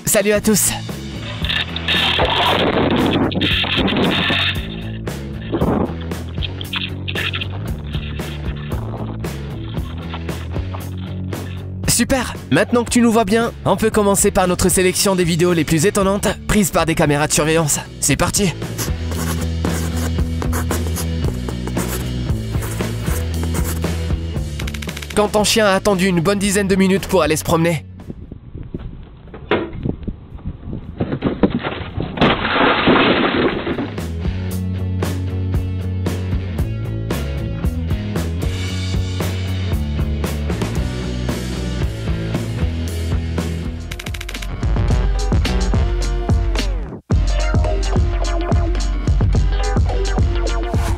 Salut à tous. Super! Maintenant que tu nous vois bien, on peut commencer par notre sélection des vidéos les plus étonnantes prises par des caméras de surveillance. C'est parti! Quand ton chien a attendu une bonne dizaine de minutes pour aller se promener.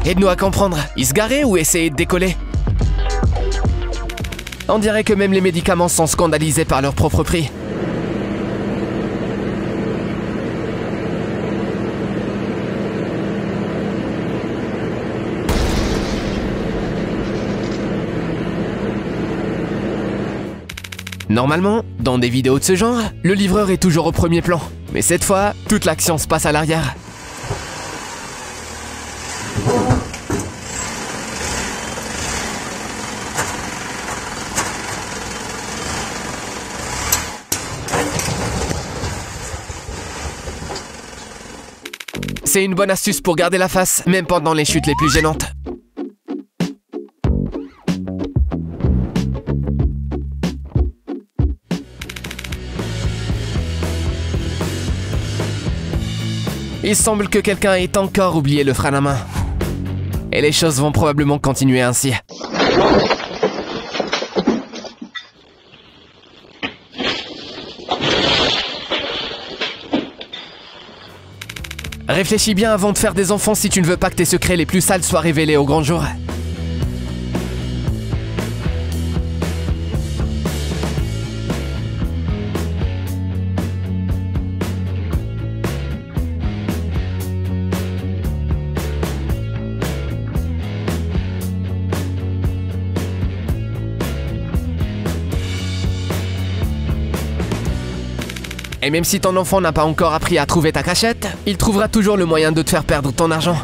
Aide-nous à comprendre, il se garait ou essayait de décoller? On dirait que même les médicaments sont scandalisés par leur propre prix. Normalement, dans des vidéos de ce genre, le livreur est toujours au premier plan. Mais cette fois, toute l'action se passe à l'arrière. C'est une bonne astuce pour garder la face, même pendant les chutes les plus gênantes. Il semble que quelqu'un ait encore oublié le frein à main. Et les choses vont probablement continuer ainsi. Réfléchis bien avant de faire des enfants si tu ne veux pas que tes secrets les plus sales soient révélés au grand jour. Et même si ton enfant n'a pas encore appris à trouver ta cachette, il trouvera toujours le moyen de te faire perdre ton argent.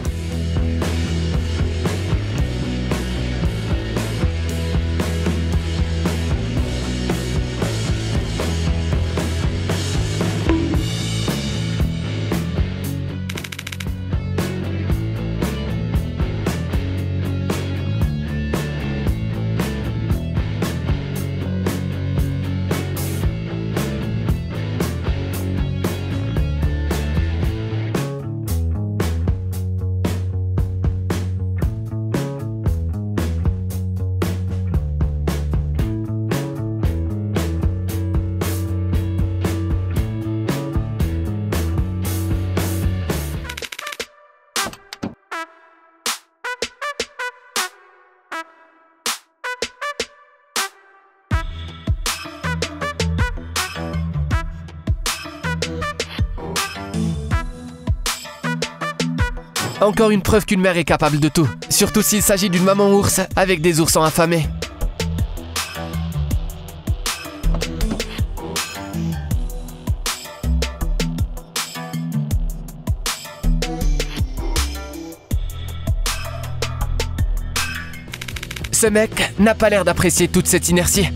Encore une preuve qu'une mère est capable de tout, surtout s'il s'agit d'une maman ours avec des oursons affamés. Ce mec n'a pas l'air d'apprécier toute cette inertie.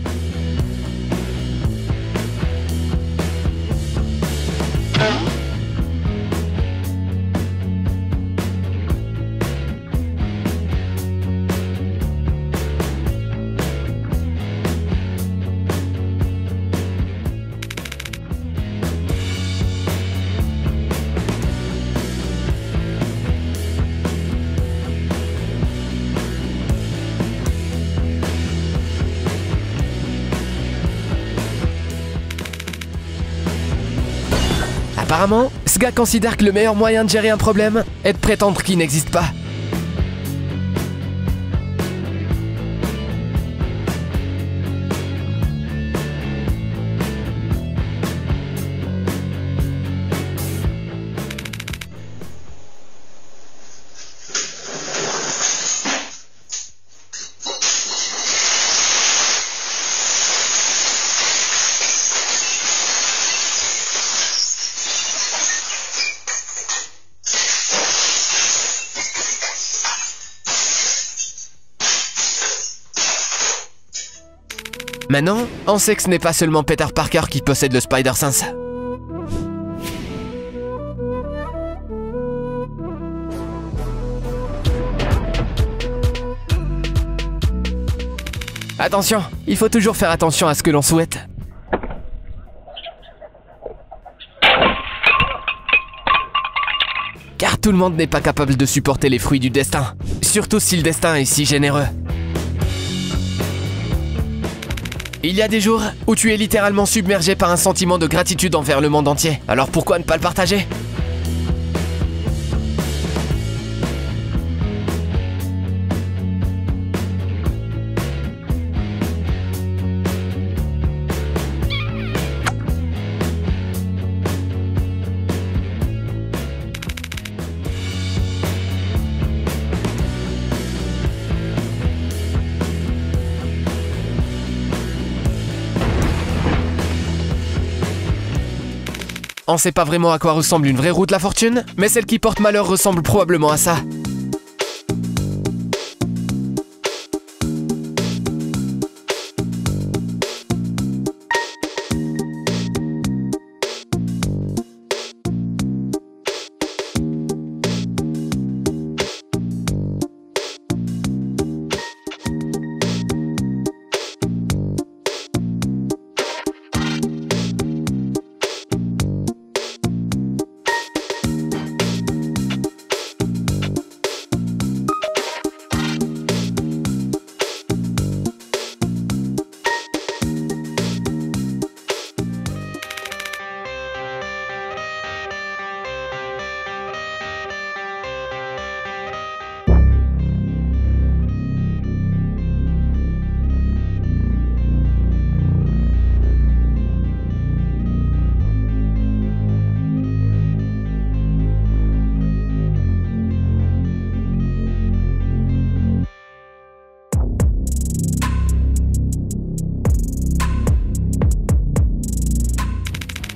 Apparemment, ce gars considère que le meilleur moyen de gérer un problème est de prétendre qu'il n'existe pas. Maintenant, on sait que ce n'est pas seulement Peter Parker qui possède le Spider-Sense. Attention, il faut toujours faire attention à ce que l'on souhaite. Car tout le monde n'est pas capable de supporter les fruits du destin. Surtout si le destin est si généreux. Il y a des jours où tu es littéralement submergé par un sentiment de gratitude envers le monde entier. Alors pourquoi ne pas le partager ? On sait pas vraiment à quoi ressemble une vraie roue de la fortune, mais celle qui porte malheur ressemble probablement à ça.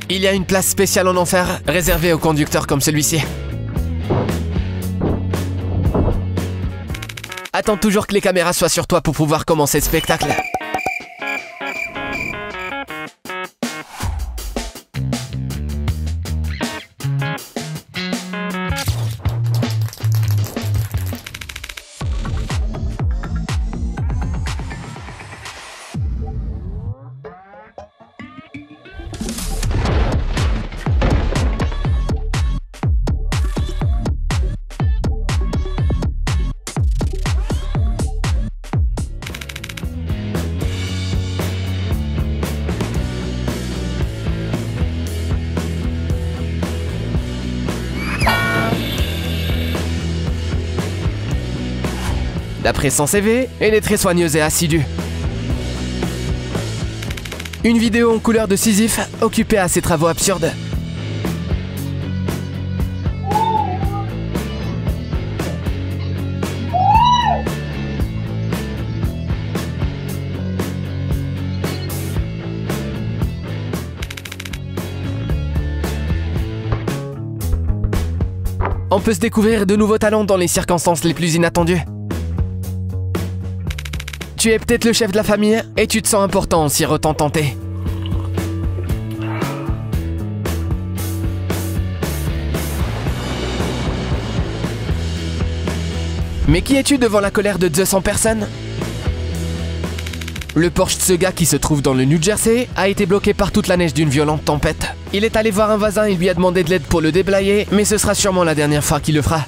Il y a une place spéciale en enfer, réservée aux conducteurs comme celui-ci. Attends toujours que les caméras soient sur toi pour pouvoir commencer le spectacle. D'après son CV, elle est très soigneuse et assidue. Une vidéo en couleur de Sisyphe, occupée à ses travaux absurdes. On peut se découvrir de nouveaux talents dans les circonstances les plus inattendues. Tu es peut-être le chef de la famille et tu te sens important en s'y retentanter. Mais qui es-tu devant la colère de 200 personnes? Le Porsche de ce gars qui se trouve dans le New Jersey a été bloqué par toute la neige d'une violente tempête. Il est allé voir un voisin et lui a demandé de l'aide pour le déblayer, mais ce sera sûrement la dernière fois qu'il le fera.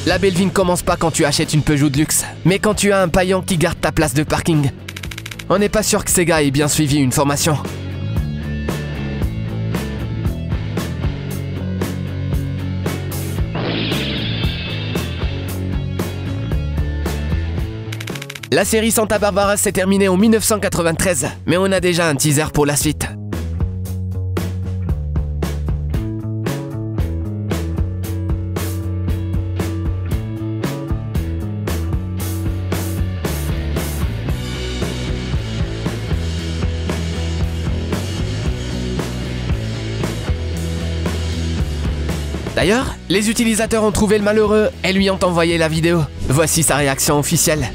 La belle vie ne commence pas quand tu achètes une Peugeot de luxe, mais quand tu as un paillant qui garde ta place de parking. On n'est pas sûr que ces gars aient bien suivi une formation. La série Santa Barbara s'est terminée en 1993, mais on a déjà un teaser pour la suite. D'ailleurs, les utilisateurs ont trouvé le malheureux et lui ont envoyé la vidéo. Voici sa réaction officielle.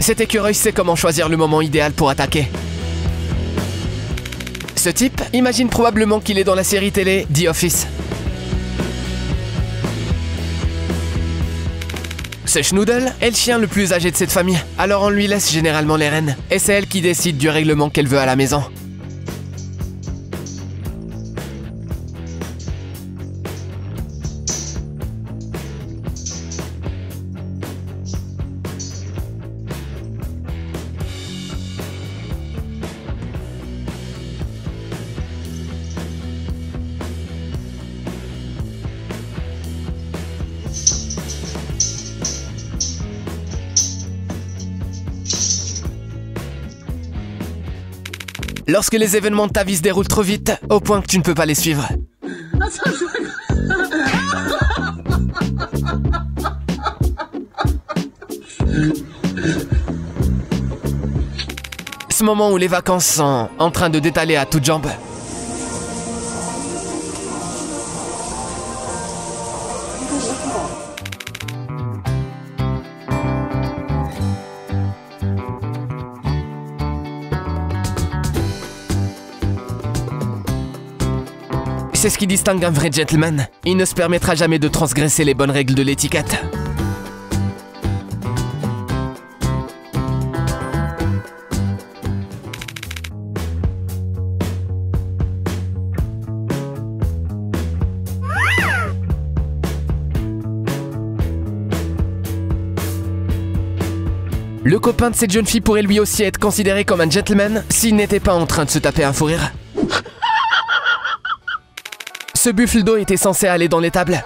Cet écureuil sait comment choisir le moment idéal pour attaquer. Ce type imagine probablement qu'il est dans la série télé The Office. Ce schnoodle est le chien le plus âgé de cette famille, alors on lui laisse généralement les rênes, et c'est elle qui décide du règlement qu'elle veut à la maison. Lorsque les événements de ta vie se déroulent trop vite, au point que tu ne peux pas les suivre. Ce moment où les vacances sont en train de détaler à toutes jambes. C'est ce qui distingue un vrai gentleman. Il ne se permettra jamais de transgresser les bonnes règles de l'étiquette. Le copain de cette jeune fille pourrait lui aussi être considéré comme un gentleman s'il n'était pas en train de se taper un fou rire. Ce buffle d'eau était censé aller dans l'étable.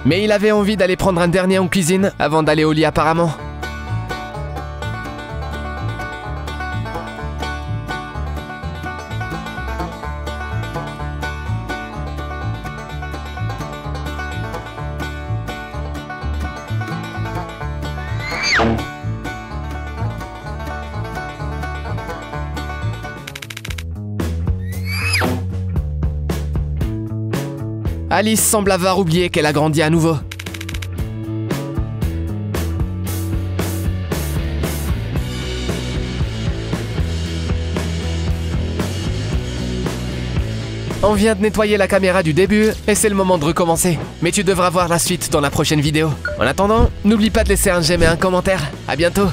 Mais il avait envie d'aller prendre un dernier en cuisine avant d'aller au lit apparemment. Alice semble avoir oublié qu'elle a grandi à nouveau. On vient de nettoyer la caméra du début et c'est le moment de recommencer. Mais tu devras voir la suite dans la prochaine vidéo. En attendant, n'oublie pas de laisser un j'aime et un commentaire. À bientôt!